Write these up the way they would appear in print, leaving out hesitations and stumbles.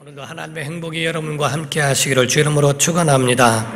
오늘도 하나님의 행복이 여러분과 함께 하시기를 주 이름으로 축원합니다.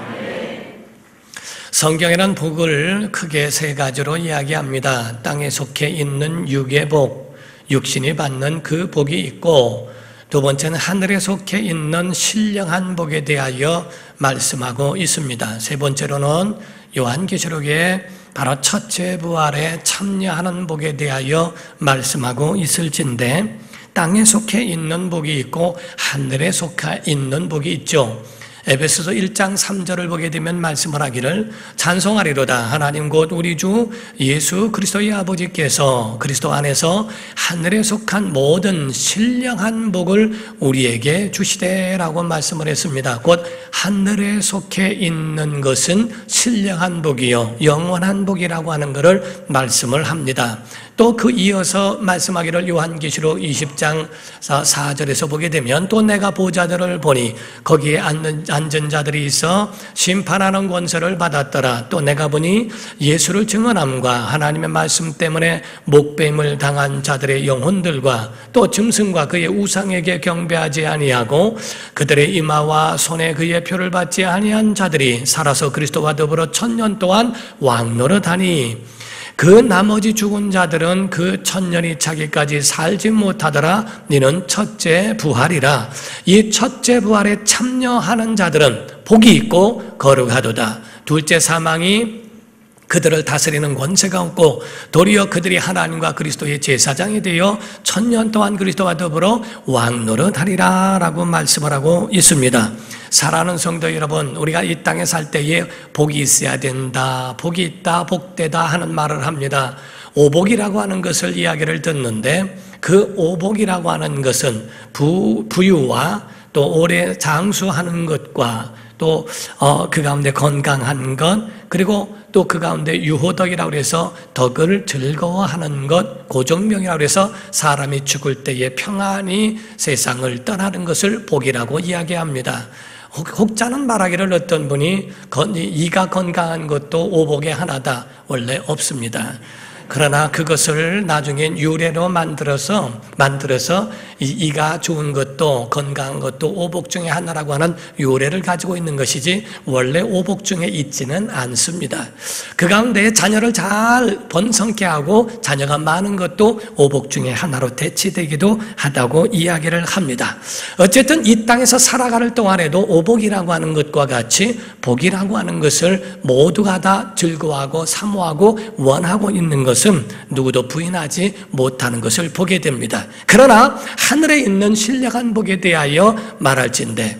성경에는 복을 크게 세 가지로 이야기합니다. 땅에 속해 있는 육의 복, 육신이 받는 그 복이 있고, 두 번째는 하늘에 속해 있는 신령한 복에 대하여 말씀하고 있습니다. 세 번째로는 요한계시록에 바로 첫째 부활에 참여하는 복에 대하여 말씀하고 있을진데, 땅에 속해 있는 복이 있고 하늘에 속해 있는 복이 있죠. 에베소서 1장 3절을 보게 되면 말씀을 하기를 찬송하리로다. 하나님 곧 우리 주 예수 그리스도의 아버지께서 그리스도 안에서 하늘에 속한 모든 신령한 복을 우리에게 주시되라고 말씀을 했습니다. 곧 하늘에 속해 있는 것은 신령한 복이요 영원한 복이라고 하는 것을 말씀을 합니다. 또 그 이어서 말씀하기를 요한계시록 20장 4절에서 보게 되면 또 내가 보좌들을 보니 거기에 앉은 자들이 있어 심판하는 권세를 받았더라. 또 내가 보니 예수를 증언함과 하나님의 말씀 때문에 목배임을 당한 자들의 영혼들과 또 짐승과 그의 우상에게 경배하지 아니하고 그들의 이마와 손에 그의 표를 받지 아니한 자들이 살아서 그리스도와 더불어 1000년 동안 왕노릇하니 그 나머지 죽은 자들은 그 1000년이 차기까지 살지 못하더라. 이는 첫째 부활이라. 이 첫째 부활에 참여하는 자들은 복이 있고 거룩하도다. 둘째 사망이 그들을 다스리는 권세가 없고 도리어 그들이 하나님과 그리스도의 제사장이 되어 1000년 동안 그리스도와 더불어 왕노릇하리라 라고 말씀을 하고 있습니다. 사랑하는 성도 여러분, 우리가 이 땅에 살 때에 복이 있어야 된다, 복이 있다, 복되다 하는 말을 합니다. 오복이라고 하는 것을 이야기를 듣는데, 그 오복이라고 하는 것은 부유와 또 오래 장수하는 것과 또 그 가운데 건강한 것, 그리고 또 그 가운데 유호덕이라고 해서 덕을 즐거워하는 것, 고정명이라고 해서 사람이 죽을 때에 평안히 세상을 떠나는 것을 복이라고 이야기합니다. 혹자는 말하기를 어떤 분이 이가 건강한 것도 오복의 하나다. 원래 없습니다. 그러나 그것을 나중에 유래로 만들어서 이가 좋은 것도 건강한 것도 오복 중에 하나라고 하는 유래를 가지고 있는 것이지 원래 오복 중에 있지는 않습니다. 그 가운데 자녀를 잘 번성케 하고 자녀가 많은 것도 오복 중에 하나로 대치되기도 하다고 이야기를 합니다. 어쨌든 이 땅에서 살아가는 동안에도 오복이라고 하는 것과 같이 복이라고 하는 것을 모두가 다 즐거워하고 사모하고 원하고 있는 것은 누구도 부인하지 못하는 것을 보게 됩니다. 그러나 하늘에 있는 신령한 복에 대하여 말할진대,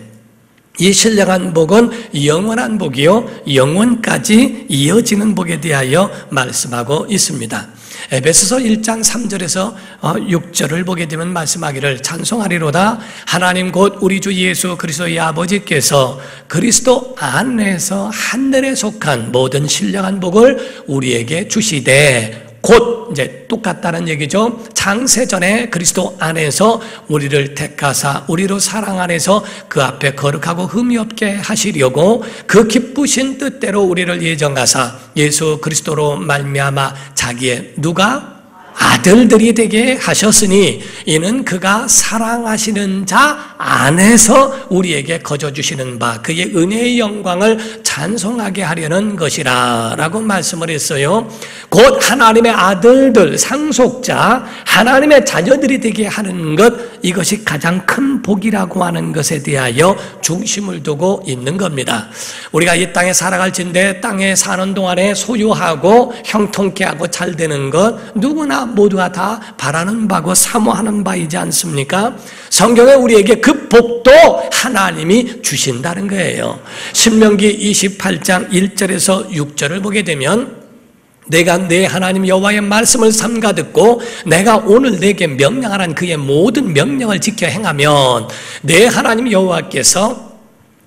이 신령한 복은 영원한 복이요 영원까지 이어지는 복에 대하여 말씀하고 있습니다. 에베소서 1장 3절에서 6절을 보게 되면 말씀하기를 찬송하리로다. 하나님 곧 우리 주 예수 그리스도의 아버지께서 그리스도 안에서 하늘에 속한 모든 신령한 복을 우리에게 주시되, 곧 이제 똑같다는 얘기죠. 창세전에 그리스도 안에서 우리를 택하사 우리로 사랑 안에서 그 앞에 거룩하고 흠이 없게 하시려고 그 기쁘신 뜻대로 우리를 예정하사 예수 그리스도로 말미암아 자기의 누가 아들들이 되게 하셨으니 이는 그가 사랑하시는 자 안에서 우리에게 거저주시는 바 그의 은혜의 영광을 찬송하게 하려는 것이라 라고 말씀을 했어요. 곧 하나님의 아들들, 상속자, 하나님의 자녀들이 되게 하는 것, 이것이 가장 큰 복이라고 하는 것에 대하여 중심을 두고 있는 겁니다. 우리가 이 땅에 살아갈진데 땅에 사는 동안에 소유하고 형통케 하고 잘 되는 것 누구나 모두가 다 바라는 바고 사모하는 바이지 않습니까? 성경에 우리에게 그 복도 하나님이 주신다는 거예요. 신명기 28장 1절에서 6절을 보게 되면 내가 내 하나님 여호와의 말씀을 삼가 듣고 내가 오늘 내게 명령하는 그의 모든 명령을 지켜 행하면 내 하나님 여호와께서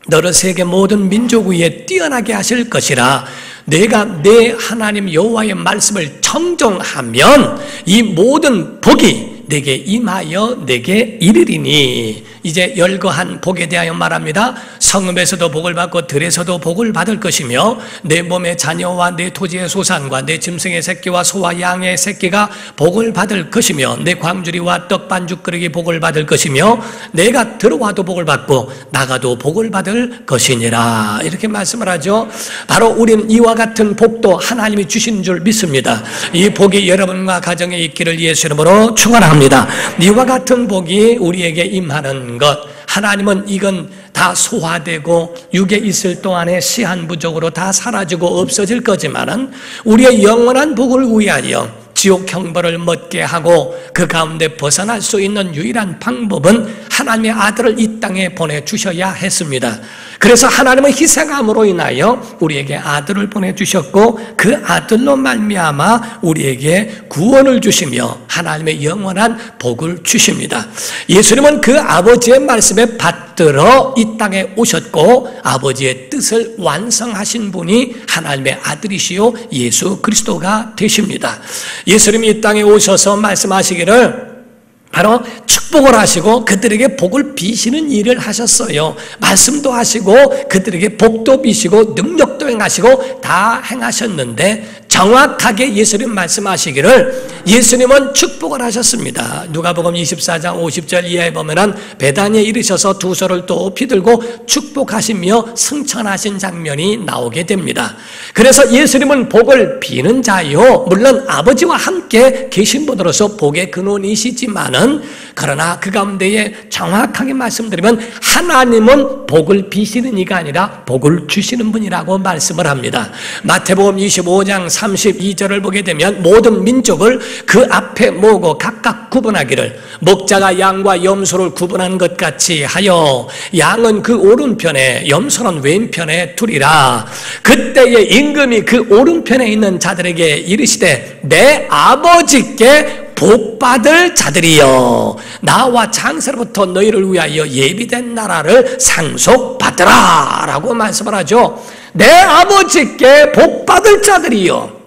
너를 세계 모든 민족 위에 뛰어나게 하실 것이라. 내가 내 하나님 여호와의 말씀을 청종하면 이 모든 복이 내게 임하여 내게 이르리니, 이제 열거한 복에 대하여 말합니다. 성읍에서도 복을 받고 들에서도 복을 받을 것이며 내 몸의 자녀와 내 토지의 소산과 내 짐승의 새끼와 소와 양의 새끼가 복을 받을 것이며 내 광주리와 떡 반죽 그릇이 복을 받을 것이며 내가 들어와도 복을 받고 나가도 복을 받을 것이니라. 이렇게 말씀을 하죠. 바로 우리는 이와 같은 복도 하나님이 주시는 줄 믿습니다. 이 복이 여러분과 가정에 있기를 예수 이름으로 축원합니다. 이와 같은 복이 우리에게 임하는 것, 하나님은 이건 다 소화되고 육에 있을 동안에 시한부적으로 다 사라지고 없어질 거지만은 우리의 영원한 복을 위하여 지옥 형벌을 먹게 하고 그 가운데 벗어날 수 있는 유일한 방법은 하나님의 아들을 이 땅에 보내주셔야 했습니다. 그래서 하나님은 희생함으로 인하여 우리에게 아들을 보내주셨고 그 아들로 말미암아 우리에게 구원을 주시며 하나님의 영원한 복을 주십니다. 예수님은 그 아버지의 말씀에 받들어 이 땅에 오셨고 아버지의 뜻을 완성하신 분이 하나님의 아들이시요 예수 그리스도가 되십니다. 예수님이 이 땅에 오셔서 말씀하시기를 바로 축복을 하시고 그들에게 복을 비시는 일을 하셨어요. 말씀도 하시고 그들에게 복도 비시고 능력도 행하시고 다 행하셨는데 정확하게 예수님 말씀하시기를 예수님은 축복을 하셨습니다. 누가복음 24장 50절 이하에 보면은 베다니에 이르셔서 두 소를 또 피들고 축복하시며 승천하신 장면이 나오게 됩니다. 그래서 예수님은 복을 비는 자요, 물론 아버지와 함께 계신 분으로서 복의 근원이시지만은 그러나 그 가운데에 정확하게 말씀드리면 하나님은 복을 비시는 이가 아니라 복을 주시는 분이라고 말씀을 합니다. 마태복음 25장 32절을 보게 되면 모든 민족을 그 앞에 모으고 각각 구분하기를 목자가 양과 염소를 구분한 것 같이 하여 양은 그 오른편에 염소는 왼편에 두리라. 그때에 임금이 그 오른편에 있는 자들에게 이르시되 내 아버지께 복받을 자들이여 나와 장세로부터 너희를 위하여 예비된 나라를 상속받으라 라고 말씀을 하죠. 내 아버지께 복받을 자들이여.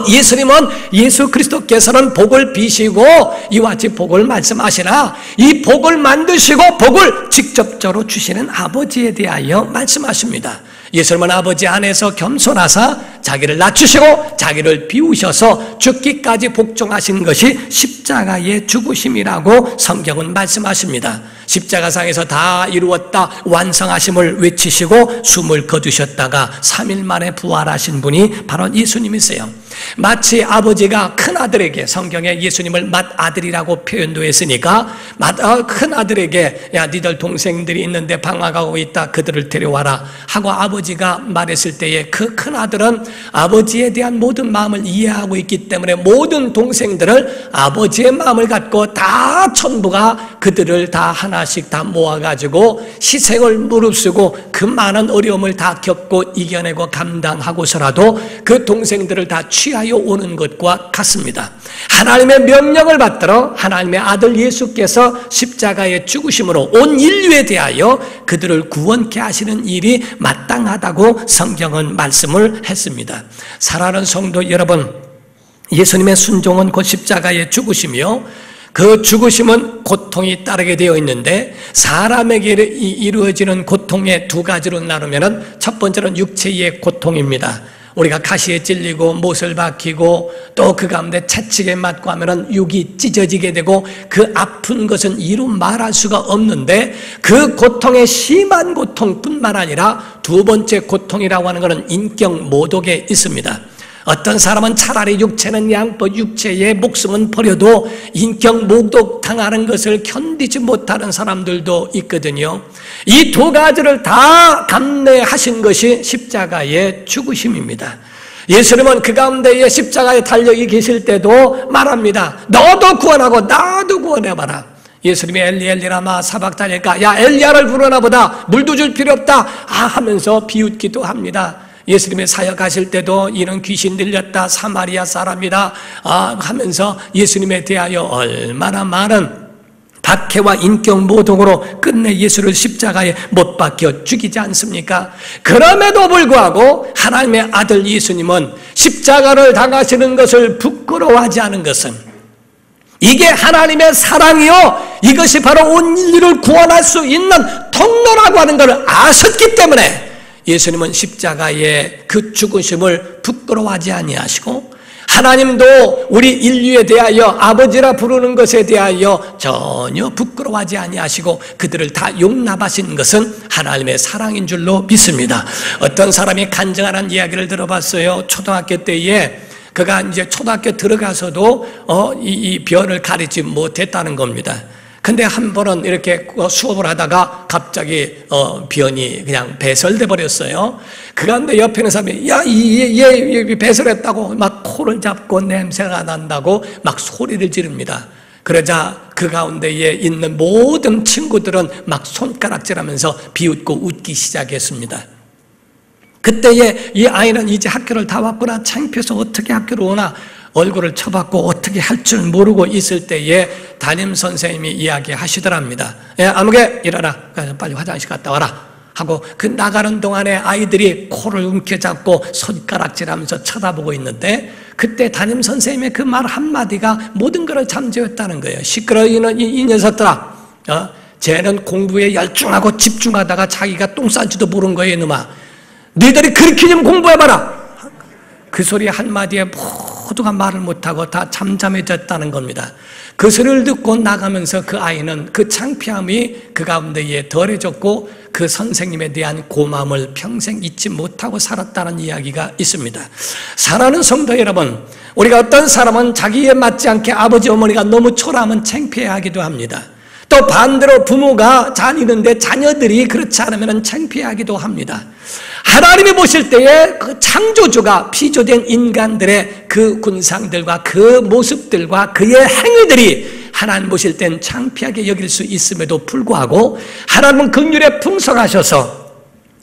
예수님은 예수 그리스도께서는 복을 비시고 이와 같이 복을 말씀하시나 이 복을 만드시고 복을 직접적으로 주시는 아버지에 대하여 말씀하십니다. 예수님은 아버지 안에서 겸손하사 자기를 낮추시고 자기를 비우셔서 죽기까지 복종하신 것이 십자가의 죽으심이라고 성경은 말씀하십니다. 십자가상에서 다 이루었다 완성하심을 외치시고 숨을 거두셨다가 3일 만에 부활하신 분이 바로 예수님이세요. 마치 아버지가 큰아들에게 성경에 예수님을 맏아들이라고 표현도 했으니까 큰아들에게 야 니들 동생들이 있는데 방황하고 있다 그들을 데려와라 하고 아버지가 말했을 때에 그 큰아들은 아버지에 대한 모든 마음을 이해하고 있기 때문에 모든 동생들을 아버지의 마음을 갖고 다 전부가 그들을 다 하나씩 다 모아가지고 희생을 무릅쓰고 그 많은 어려움을 다 겪고 이겨내고 감당하고서라도 그 동생들을 다 취하여 오는 것과 같습니다. 하나님의 명령을 받들어 하나님의 아들 예수께서 십자가의 죽으심으로 온 인류에 대하여 그들을 구원케 하시는 일이 마땅하다고 성경은 말씀을 했습니다. 사랑하는 성도 여러분, 예수님의 순종은 곧 십자가의 죽으시며 그 죽으심은 고통이 따르게 되어 있는데 사람에게 이루어지는 고통의 두 가지로 나누면 첫 번째는 육체의 고통입니다. 우리가 가시에 찔리고 못을 박히고 또 그 가운데 채찍에 맞고 하면은 육이 찢어지게 되고 그 아픈 것은 이루 말할 수가 없는데 그 고통의 심한 고통뿐만 아니라 두 번째 고통이라고 하는 것은 인격 모독에 있습니다. 어떤 사람은 차라리 육체는 양보 육체의 목숨은 버려도 인격 모독 당하는 것을 견디지 못하는 사람들도 있거든요. 이 두 가지를 다 감내하신 것이 십자가의 죽으심입니다. 예수님은 그 가운데에 십자가에 달려 계실 때도 말합니다. 너도 구원하고 나도 구원해봐라. 예수님이 엘리 엘리라마 사박다니까 야 엘리야를 부르나 보다 물도 줄 필요 없다 하면서 비웃기도 합니다. 예수님의 사역하실 때도 이런 귀신 들렸다 사마리아 사람이다 하면서 예수님에 대하여 얼마나 많은 박해와 인격 모독으로 끝내 예수를 십자가에 못 박혀 죽이지 않습니까? 그럼에도 불구하고 하나님의 아들 예수님은 십자가를 당하시는 것을 부끄러워하지 않은 것은 이게 하나님의 사랑이요, 이것이 바로 온 인류를 구원할 수 있는 통로라고 하는 것을 아셨기 때문에 예수님은 십자가의 그 죽으심을 부끄러워하지 아니하시고, 하나님도 우리 인류에 대하여 아버지라 부르는 것에 대하여 전혀 부끄러워하지 아니하시고 그들을 다 용납하신 것은 하나님의 사랑인 줄로 믿습니다. 어떤 사람이 간증하는 이야기를 들어봤어요. 초등학교 때에 그가 이제 초등학교 들어가서도 이 변을 가리지 못했다는 겁니다. 근데 한 번은 이렇게 수업을 하다가 갑자기 변이 그냥 배설돼 버렸어요. 그런데 옆에 있는 사람이 얘 배설했다고 막 코를 잡고 냄새가 난다고 막 소리를 지릅니다. 그러자 그 가운데에 있는 모든 친구들은 막 손가락질하면서 비웃고 웃기 시작했습니다. 그때에 이 아이는 이제 학교를 다 왔구나, 창피해서 어떻게 학교를 오나 얼굴을 쳐박고 어떻게 할 줄 모르고 있을 때에 담임 선생님이 이야기하시더랍니다. 아무개 일어나, 빨리 화장실 갔다 와라 하고, 그 나가는 동안에 아이들이 코를 움켜잡고 손가락질하면서 쳐다보고 있는데, 그때 담임 선생님의 그 말 한마디가 모든 것을 잠재웠다는 거예요. 시끄러 이 녀석들아, 쟤는 공부에 열중하고 집중하다가 자기가 똥 싼지도 모르는 거예요. 이놈아, 너희들이 그렇게 좀 공부해봐라. 그 소리 한마디에 모두가 말을 못하고 다 잠잠해졌다는 겁니다. 그 소리를 듣고 나가면서 그 아이는 그 창피함이 그 가운데에 덜해졌고 그 선생님에 대한 고마움을 평생 잊지 못하고 살았다는 이야기가 있습니다. 사랑하는 성도 여러분, 우리가 어떤 사람은 자기에 맞지 않게 아버지 어머니가 너무 초라하면 창피해하기도 합니다. 또 반대로 부모가 잘 있는데 자녀들이 그렇지 않으면 창피하기도 합니다. 하나님이 보실 때에 그 창조주가 피조된 인간들의 그 군상들과 그 모습들과 그의 행위들이 하나님 보실 땐 창피하게 여길 수 있음에도 불구하고 하나님은 긍휼에 풍성하셔서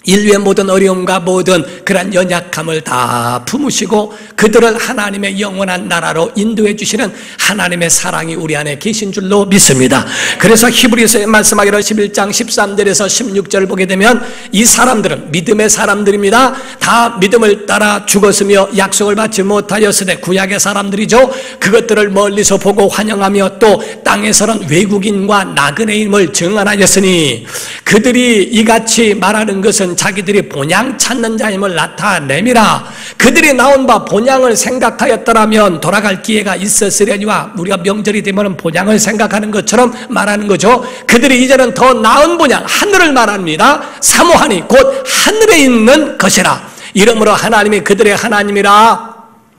인류의 모든 어려움과 모든 그런 연약함을 다 품으시고 그들을 하나님의 영원한 나라로 인도해 주시는 하나님의 사랑이 우리 안에 계신 줄로 믿습니다. 그래서 히브리서에 말씀하기를 11장 13절에서 16절을 보게 되면 이 사람들은 믿음의 사람들입니다. 다 믿음을 따라 죽었으며 약속을 받지 못하였으되 구약의 사람들이죠. 그것들을 멀리서 보고 환영하며 또 땅에서는 외국인과 나그네임을 증언하였으니 그들이 이같이 말하는 것은 자기들이 본향 찾는 자임을 나타내미라. 그들이 나온 바 본향을 생각하였더라면 돌아갈 기회가 있었으려니와, 우리가 명절이 되면 본향을 생각하는 것처럼 말하는 거죠. 그들이 이제는 더 나은 본향, 하늘을 말합니다. 사모하니 곧 하늘에 있는 것이라. 이러므로 하나님이 그들의 하나님이라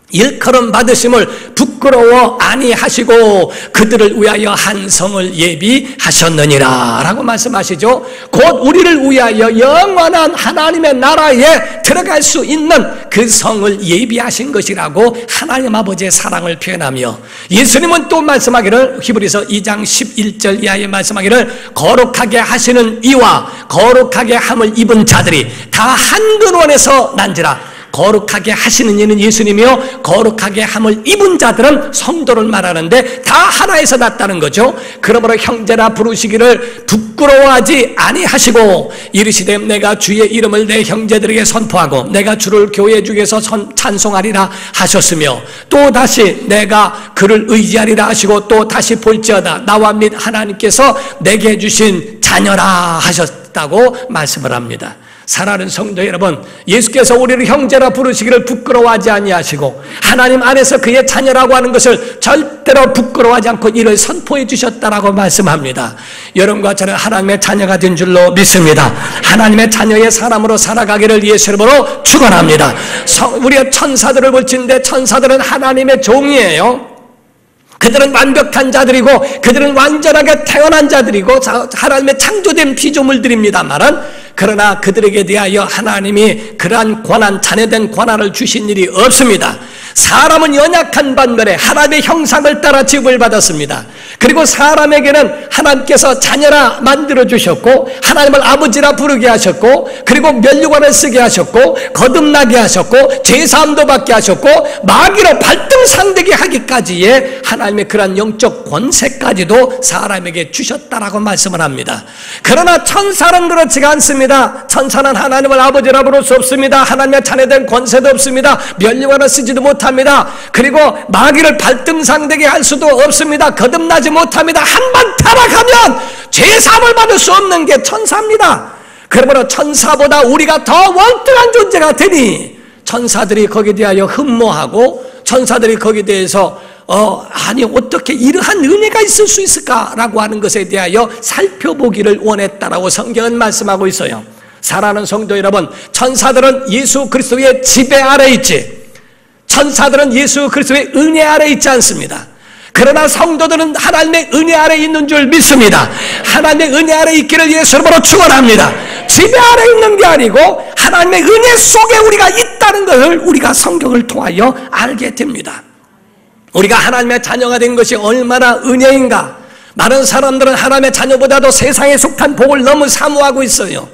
일컬음 받으심을 부끄러워 아니하시고 그들을 위하여 한 성을 예비하셨느니라 라고 말씀하시죠. 곧 우리를 위하여 영원한 하나님의 나라에 들어갈 수 있는 그 성을 예비하신 것이라고 하나님 아버지의 사랑을 표현하며, 예수님은 또 말씀하기를 히브리서 2장 11절 이하에 말씀하기를 거룩하게 하시는 이와 거룩하게 함을 입은 자들이 다 한 근원에서 난지라. 거룩하게 하시는 이는 예수님이요, 거룩하게 함을 입은 자들은 성도를 말하는데 다 하나에서 났다는 거죠. 그러므로 형제라 부르시기를 부끄러워하지 아니하시고 이르시되 내가 주의 이름을 내 형제들에게 선포하고 내가 주를 교회 중에서 찬송하리라 하셨으며, 또 다시 내가 그를 의지하리라 하시고 또 다시 볼지어다 나와 및 하나님께서 내게 주신 자녀라 하셨다고 말씀을 합니다. 사랑하는 성도 여러분, 예수께서 우리를 형제라 부르시기를 부끄러워하지 아니하시고 하나님 안에서 그의 자녀라고 하는 것을 절대로 부끄러워하지 않고 이를 선포해 주셨다라고 말씀합니다. 여러분과 저는 하나님의 자녀가 된 줄로 믿습니다. 하나님의 자녀의 사람으로 살아가기를 예수 이름으로 축원합니다. 우리가 천사들을 볼지는데 천사들은 하나님의 종이에요. 그들은 완벽한 자들이고 그들은 완전하게 태어난 자들이고 하나님의 창조된 피조물들입니다만은, 그러나 그들에게 대하여 하나님이 그러한 권한, 자녀된 권한을 주신 일이 없습니다. 사람은 연약한 반면에 하나님의 형상을 따라 지음을 받았습니다. 그리고 사람에게는 하나님께서 자녀라 만들어주셨고 하나님을 아버지라 부르게 하셨고 그리고 면류관을 쓰게 하셨고 거듭나게 하셨고 죄사함도 받게 하셨고 마귀로 발등상되게 하기까지의 하나님의 그러한 영적 권세까지도 사람에게 주셨다라고 말씀을 합니다. 그러나 천사는 그렇지가 않습니다. 천사는 하나님을 아버지라 부를 수 없습니다. 하나님의 자녀된 권세도 없습니다. 면류관을 쓰지도 못합니다. 못합니다. 그리고 마귀를 발등상되게 할 수도 없습니다. 거듭나지 못합니다. 한 번 타락하면 죄사함을 받을 수 없는 게 천사입니다. 그러므로 천사보다 우리가 더 월등한 존재가 되니 천사들이 거기에 대하여 흠모하고 천사들이 거기에 대해서 아니 어떻게 이러한 은혜가 있을 수 있을까라고 하는 것에 대하여 살펴보기를 원했다라고 성경은 말씀하고 있어요. 사랑하는 성도 여러분, 천사들은 예수 그리스도의 지배 아래 있지, 천사들은 예수 그리스도의 은혜 아래 있지 않습니다. 그러나 성도들은 하나님의 은혜 아래 있는 줄 믿습니다. 하나님의 은혜 아래 있기를 예수님으로 축원합니다. 지배 아래 있는 게 아니고 하나님의 은혜 속에 우리가 있다는 것을 우리가 성경을 통하여 알게 됩니다. 우리가 하나님의 자녀가 된 것이 얼마나 은혜인가. 많은 사람들은 하나님의 자녀보다도 세상에 속한 복을 너무 사모하고 있어요.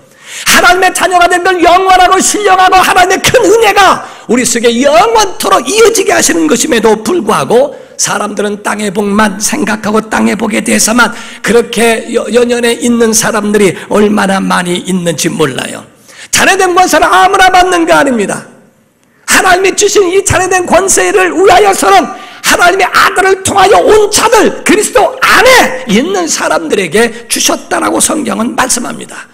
하나님의 자녀가 된 건 영원하고 신령하고 하나님의 큰 은혜가 우리 속에 영원토록 이어지게 하시는 것임에도 불구하고 사람들은 땅의 복만 생각하고 땅의 복에 대해서만 그렇게 연연해 있는 사람들이 얼마나 많이 있는지 몰라요. 자녀된 권세를 아무나 받는 거 아닙니다. 하나님이 주신 이 자녀된 권세를 위하여서는 하나님의 아들을 통하여 온 자들, 그리스도 안에 있는 사람들에게 주셨다라고 성경은 말씀합니다.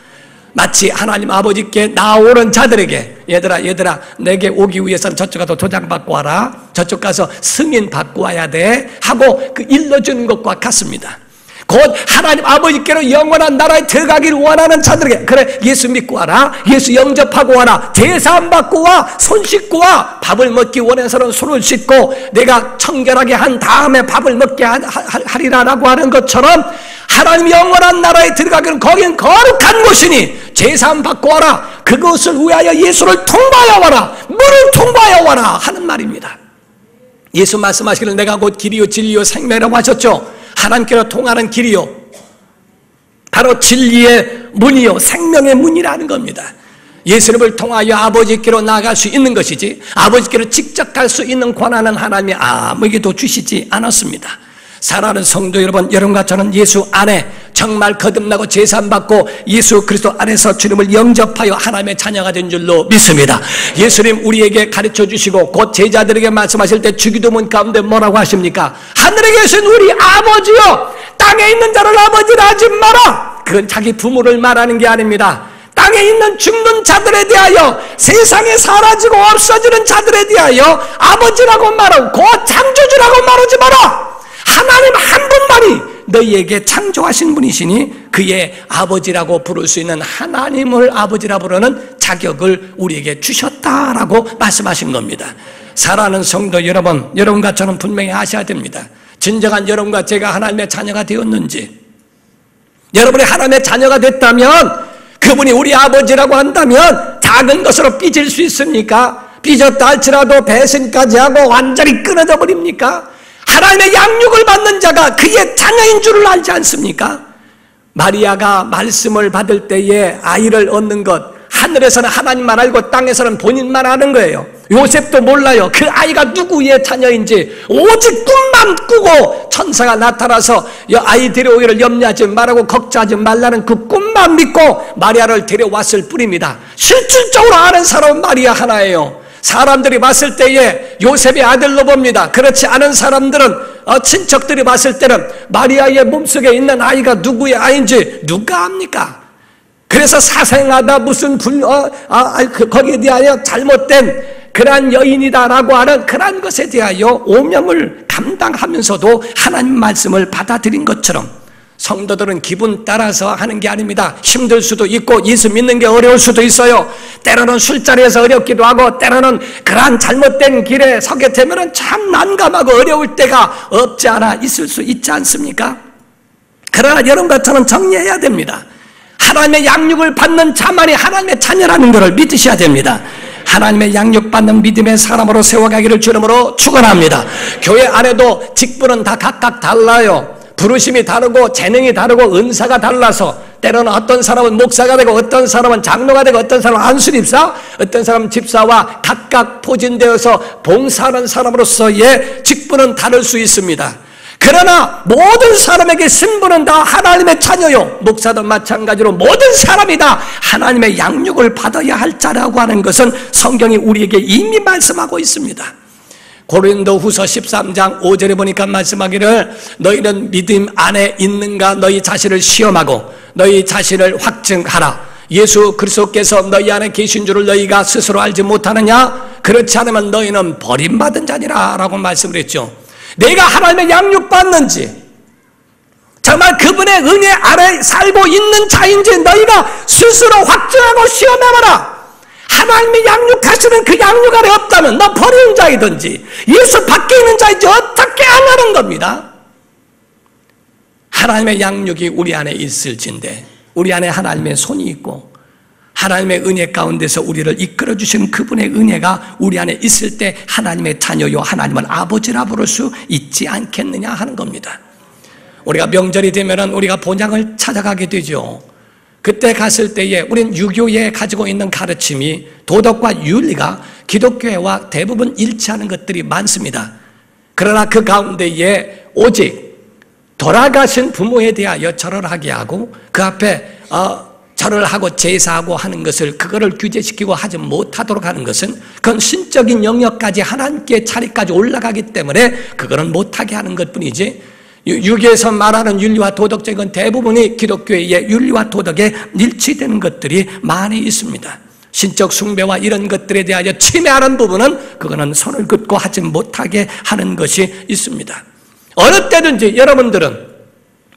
마치 하나님 아버지께 나오는 자들에게 얘들아 내게 오기 위해서는 저쪽 가서 도장 받고 와라, 저쪽 가서 승인 받고 와야 돼 하고 일러주는 것과 같습니다. 곧 하나님 아버지께로 영원한 나라에 들어가기를 원하는 자들에게 그래 예수 믿고 와라, 예수 영접하고 와라, 제사함 받고 와, 손 씻고 와, 밥을 먹기 원해서는 손을 씻고 내가 청결하게 한 다음에 밥을 먹게 하리라라고 하는 것처럼 하나님 영원한 나라에 들어가기는 거긴 거룩한 곳이니 제사함 받고 와라, 그것을 위하여 예수를 통과하여 와라, 물을 통과하여 와라 하는 말입니다. 예수 말씀하시기를 내가 곧 길이요 진리요 생명이라고 하셨죠. 하나님께로 통하는 길이요 바로 진리의 문이요 생명의 문이라는 겁니다. 예수님을 통하여 아버지께로 나아갈 수 있는 것이지 아버지께로 직접 갈 수 있는 권한은 하나님이 아무에게도 주시지 않았습니다. 사랑하는 성도 여러분, 여러분과 저는 예수 안에 정말 거듭나고 제사함 받고 예수 그리스도 안에서 주님을 영접하여 하나님의 자녀가 된 줄로 믿습니다. 예수님 우리에게 가르쳐 주시고 곧 제자들에게 말씀하실 때 주기도문 가운데 뭐라고 하십니까? 하늘에 계신 우리 아버지여, 땅에 있는 자를 아버지라 하지 마라. 그건 자기 부모를 말하는 게 아닙니다. 땅에 있는 죽는 자들에 대하여, 세상에 사라지고 없어지는 자들에 대하여 아버지라고 말하고 곧 창조주라고 말하지 마라. 하나님 한 분만이 너희에게 창조하신 분이시니 그의 아버지라고 부를 수 있는 하나님을 아버지라 부르는 자격을 우리에게 주셨다라고 말씀하신 겁니다. 사랑하는 성도 여러분, 여러분과 저는 분명히 아셔야 됩니다. 진정한 여러분과 제가 하나님의 자녀가 되었는지, 여러분이 하나님의 자녀가 됐다면 그분이 우리 아버지라고 한다면 작은 것으로 삐질 수 있습니까? 삐졌다 할지라도 배신까지 하고 완전히 끊어져 버립니까? 하나님의 양육을 받는 자가 그의 자녀인 줄을 알지 않습니까? 마리아가 말씀을 받을 때에 아이를 얻는 것, 하늘에서는 하나님만 알고 땅에서는 본인만 아는 거예요. 요셉도 몰라요. 그 아이가 누구의 자녀인지. 오직 꿈만 꾸고 천사가 나타나서 아이 데려오기를 염려하지 말라고 걱정하지 말라는 그 꿈만 믿고 마리아를 데려왔을 뿐입니다. 실질적으로 아는 사람은 마리아 하나예요. 사람들이 봤을 때에 요셉의 아들로 봅니다. 그렇지 않은 사람들은 친척들이 봤을 때는 마리아의 몸속에 있는 아이가 누구의 아이인지 누가 압니까? 그래서 사생하다 무슨 거기에 대하여 잘못된 그러한 여인이다라고 하는 그러한 것에 대하여 오명을 감당하면서도 하나님 말씀을 받아들인 것처럼 성도들은 기분 따라서 하는 게 아닙니다. 힘들 수도 있고 예수 믿는 게 어려울 수도 있어요. 때로는 술자리에서 어렵기도 하고 때로는 그러한 잘못된 길에 서게 되면 참 난감하고 어려울 때가 없지 않아 있을 수 있지 않습니까? 그러나 여러분과 저는 정리해야 됩니다. 하나님의 양육을 받는 자만이 하나님의 자녀라는 것을 믿으셔야 됩니다. 하나님의 양육받는 믿음의 사람으로 세워가기를 주님으로 축원합니다. 교회 안에도 직분은 다 각각 달라요. 부르심이 다르고 재능이 다르고 은사가 달라서 때로는 어떤 사람은 목사가 되고 어떤 사람은 장로가 되고 어떤 사람은 안수집사, 어떤 사람은 집사와 각각 포진되어서 봉사하는 사람으로서의 직분은 다를 수 있습니다. 그러나 모든 사람에게 신분은 다 하나님의 자녀요. 목사도 마찬가지로 모든 사람이 다 하나님의 양육을 받아야 할 자라고 하는 것은 성경이 우리에게 이미 말씀하고 있습니다. 고린도후서 13장 5절에 보니까 말씀하기를 너희는 믿음 안에 있는가 너희 자신을 시험하고 너희 자신을 확증하라. 예수 그리스도께서 너희 안에 계신 줄을 너희가 스스로 알지 못하느냐? 그렇지 않으면 너희는 버림받은 자니라 라고 말씀을 했죠. 내가 하나님의 양육받는지 정말 그분의 은혜 아래 살고 있는 자인지 너희가 스스로 확증하고 시험해봐라. 하나님이 양육하시는 그 양육 아래 없다면 너 버린 자이든지 예수 밖에 있는 자인지 어떻게 하냐는 겁니다. 하나님의 양육이 우리 안에 있을진데 우리 안에 하나님의 손이 있고 하나님의 은혜 가운데서 우리를 이끌어 주시는 그분의 은혜가 우리 안에 있을 때 하나님의 자녀요 하나님을 아버지라 부를 수 있지 않겠느냐 하는 겁니다. 우리가 명절이 되면은 우리가 본향을 찾아가게 되죠. 그때 갔을 때에 우리는 유교에 가지고 있는 가르침이 도덕과 윤리가 기독교회와 대부분 일치하는 것들이 많습니다. 그러나 그 가운데에 오직 돌아가신 부모에 대하여 절을 하게 하고 그 앞에 절을 하고 제사하고 하는 것을 그거를 규제시키고 하지 못하도록 하는 것은 그건 신적인 영역까지 하나님께 자리까지 올라가기 때문에 그거는 못하게 하는 것뿐이지 유교에서 말하는 윤리와 도덕적인 대부분이 기독교의 윤리와 도덕에 일치되는 것들이 많이 있습니다. 신적 숭배와 이런 것들에 대하여 침해하는 부분은 그거는 손을 긋고 하지 못하게 하는 것이 있습니다. 어느 때든지 여러분들은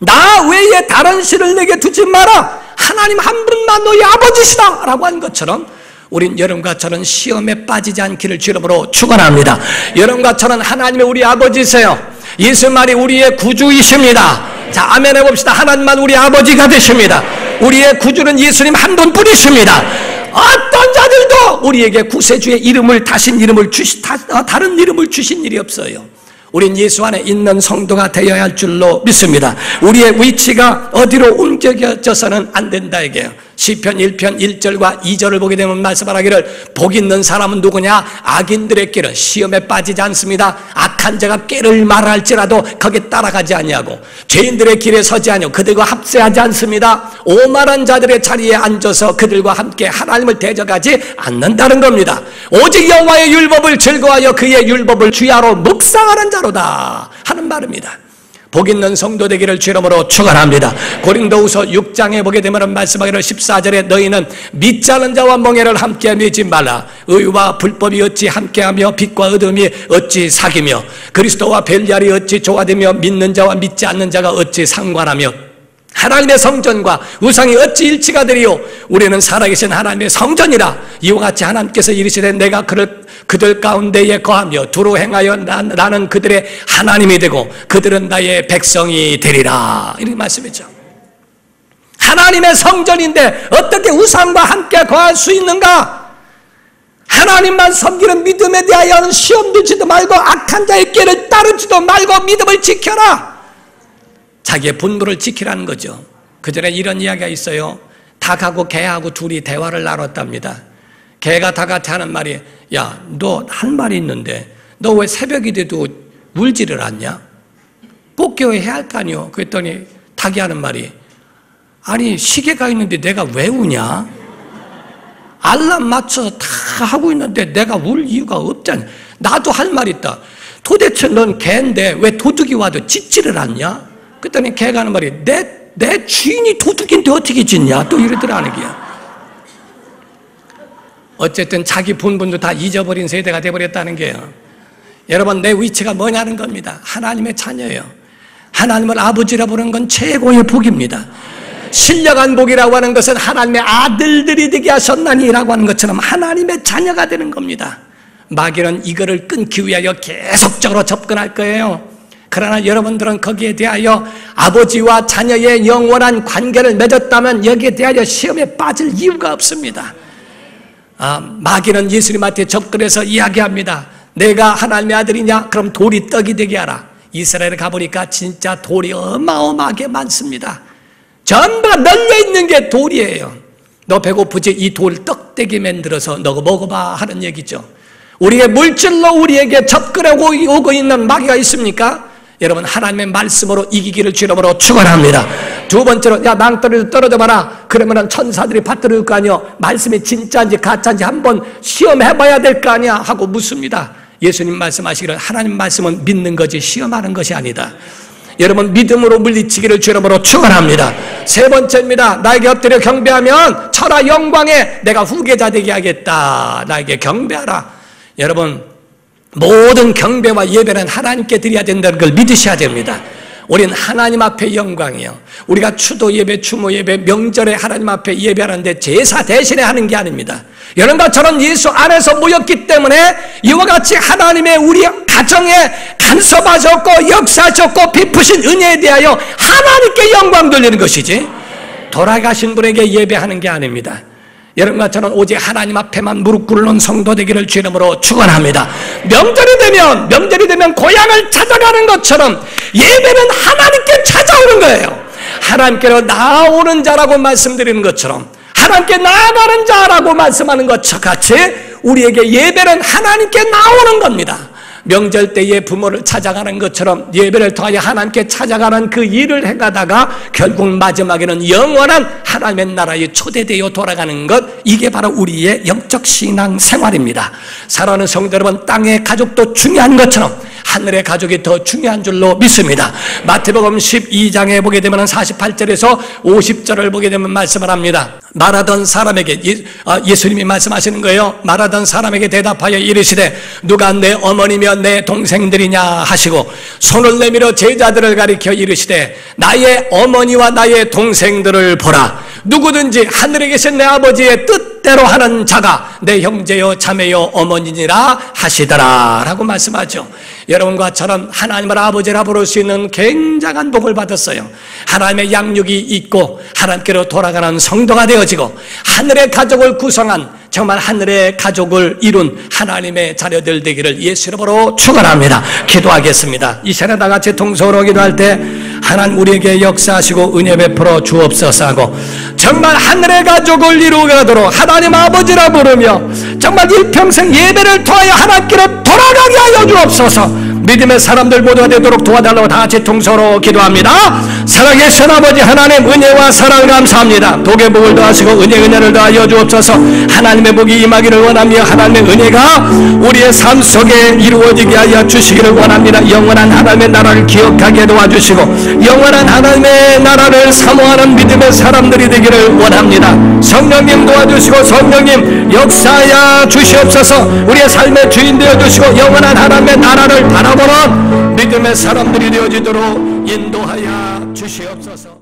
나 외에 다른 신을 내게 두지 마라. 하나님 한 분만 너희 아버지시다 라고 한 것처럼 우린 여러분과 저는 시험에 빠지지 않기를 주 이름으로 축원합니다. 여러분과 저는 하나님의 우리 아버지세요. 예수만이 우리의 구주이십니다. 자, 아멘 해봅시다. 하나님만 우리 아버지가 되십니다. 우리의 구주는 예수님 한 분뿐이십니다. 어떤 자들도 우리에게 구세주의 이름을 다른 이름을 주신 일이 없어요. 우린 예수 안에 있는 성도가 되어야 할 줄로 믿습니다. 우리의 위치가 어디로 옮겨져서는 안 된다 이게요. 시편 1편 1절과 2절을 보게 되면 말씀하기를 복 있는 사람은 누구냐? 악인들의 길은 시험에 빠지지 않습니다. 악한 자가 꾀를 말할지라도 거기에 따라가지 아니하고 죄인들의 길에 서지 아니하고 그들과 합세하지 않습니다. 오만한 자들의 자리에 앉아서 그들과 함께 하나님을 대적하지 않는다는 겁니다. 오직 여호와의 율법을 즐거워하여 그의 율법을 주야로 묵상하는 자로다 하는 말입니다. 복 있는 성도 되기를 주 이름으로 축원합니다. 고린도후서 6장에 보게 되면 말씀하기를 14절에 너희는 믿지 않은 자와 멍에를 함께 맺지 말라. 의와 불법이 어찌 함께하며 빛과 어둠이 어찌 사귀며 그리스도와 벨리알이 어찌 조화되며 믿는 자와 믿지 않는 자가 어찌 상관하며 하나님의 성전과 우상이 어찌 일치가 되리요. 우리는 살아계신 하나님의 성전이라. 이와 같이 하나님께서 이르시되 내가 그들 가운데에 거하며 두루 행하여 나는 그들의 하나님이 되고 그들은 나의 백성이 되리라. 이렇게 말씀했죠. 하나님의 성전인데 어떻게 우상과 함께 거할 수 있는가? 하나님만 섬기는 믿음에 대하여는 시험 들지도 말고 악한 자의 길을 따르지도 말고 믿음을 지켜라. 자기의 분부를 지키라는 거죠. 그 전에 이런 이야기가 있어요. 닭하고 개하고 둘이 대화를 나눴답니다. 개가 닭한테 하는 말이 야, 너 한 마리 있는데 너 왜 새벽이 돼도 울지를 않냐? 꼭 깨워야 할 거 아니요. 그랬더니 닭이 하는 말이 아니 시계가 있는데 내가 왜 우냐? 알람 맞춰서 다 하고 있는데 내가 울 이유가 없잖아. 나도 할 말 있다. 도대체 넌 개인데 왜 도둑이 와도 짖지를 않냐? 그랬더니 개가 하는 말이 내 주인이 도둑인데 어떻게 짖냐? 또 이러더라는 게야. 어쨌든 자기 본분도 다 잊어버린 세대가 돼버렸다는 게요. 여러분 내 위치가 뭐냐는 겁니다. 하나님의 자녀예요. 하나님을 아버지라 부르는 건 최고의 복입니다. 신령한 복이라고 하는 것은 하나님의 아들들이 되게 하셨나니라고 하는 것처럼 하나님의 자녀가 되는 겁니다. 마귀는 이거를 끊기 위하여 계속적으로 접근할 거예요. 그러나 여러분들은 거기에 대하여 아버지와 자녀의 영원한 관계를 맺었다면 여기에 대하여 시험에 빠질 이유가 없습니다. 마귀는 예수님한테 접근해서 이야기합니다. 내가 하나님의 아들이냐? 그럼 돌이 떡이 되게 하라. 이스라엘에 가보니까 진짜 돌이 어마어마하게 많습니다. 전부가 널려있는 게 돌이에요. 너 배고프지? 이 돌 떡되게 만들어서 너가 먹어봐 하는 얘기죠. 우리의 물질로 우리에게 접근하고 오고 있는 마귀가 있습니까? 여러분 하나님의 말씀으로 이기기를 주 이름으로 축원합니다. 두 번째로 야 낭떠러지로 떨어져 봐라. 그러면은 천사들이 받들어 줄 거 아니요. 말씀이 진짜인지 가짜인지 한번 시험해봐야 될 거 아니야 하고 묻습니다. 예수님 말씀하시기를 하나님 말씀은 믿는 것이 시험하는 것이 아니다. 여러분 믿음으로 물리치기를 주 이름으로 축원합니다. 세 번째입니다. 나에게 엎드려 경배하면 천하 영광에 내가 후계자 되게 하겠다. 나에게 경배하라. 여러분 모든 경배와 예배는 하나님께 드려야 된다는 걸 믿으셔야 됩니다. 우리는 하나님 앞에 영광이요. 우리가 추도 예배, 추모 예배, 명절에 하나님 앞에 예배하는데 제사 대신에 하는 게 아닙니다. 이런 것처럼 예수 안에서 모였기 때문에 이와 같이 하나님의 우리 가정에 간섭하셨고 역사하셨고 베푸신 은혜에 대하여 하나님께 영광 돌리는 것이지 돌아가신 분에게 예배하는 게 아닙니다. 여러분과 저는 오직 하나님 앞에만 무릎 꿇는 성도 되기를 주 이름으로 축원합니다. 명절이 되면 고향을 찾아가는 것처럼 예배는 하나님께 찾아오는 거예요. 하나님께로 나오는 자라고 말씀드리는 것처럼 하나님께 나아가는 자라고 말씀하는 것과 같이 우리에게 예배는 하나님께 나오는 겁니다. 명절 때에 부모를 찾아가는 것처럼 예배를 통하여 하나님께 찾아가는 그 일을 해가다가 결국 마지막에는 영원한 하나님의 나라에 초대되어 돌아가는 것, 이게 바로 우리의 영적 신앙 생활입니다. 사랑하는 성도 여러분, 땅의 가족도 중요한 것처럼 하늘의 가족이 더 중요한 줄로 믿습니다. 마태복음 12장에 보게 되면 48절에서 50절을 보게 되면 말씀을 합니다. 말하던 사람에게 예수님이 말씀하시는 거예요. 말하던 사람에게 대답하여 이르시되 누가 내 어머니며 내 동생들이냐 하시고 손을 내밀어 제자들을 가리켜 이르시되 나의 어머니와 나의 동생들을 보라. 누구든지 하늘에 계신 내 아버지의 뜻대로 하는 자가 내 형제요 자매요 어머니니라 하시더라 라고 말씀하죠. 여러분과 저는 하나님을 아버지라 부를 수 있는 굉장한 복을 받았어요. 하나님의 양육이 있고 하나님께로 돌아가는 성도가 되어지고 하늘의 가족을 구성한 정말 하늘의 가족을 이룬 하나님의 자녀들 되기를 예수 이름으로 축원합니다. 기도하겠습니다. 이 시간에 다 같이 통성으로 기도할 때 하나님 우리에게 역사하시고 은혜 베풀어 주옵소서 하고 정말 하늘의 가족을 이루가도록 하나님 아버지라 부르며 정말 일평생 예배를 통하여 하나님께로 돌아가게 하여 주옵소서. 믿음의 사람들 모두가 되도록 도와달라고 다 같이 통성으로 기도합니다. 살아계신 아버지 하나님 은혜와 사랑을 감사합니다. 복의 복을 더하시고 은혜를 더하여 주옵소서. 하나님의 복이 임하기를 원하며 하나님의 은혜가 우리의 삶 속에 이루어지게 하여 주시기를 원합니다. 영원한 하나님의 나라를 기억하게 도와주시고 영원한 하나님의 나라를 사모하는 믿음의 사람들이 되기를 원합니다. 성령님 도와주시고 성령님 역사하여 주시옵소서. 우리의 삶의 주인 되어주시고 영원한 하나님의 나라를 바라보는 믿음의 사람들이 되어지도록 인도하여 주시옵소서.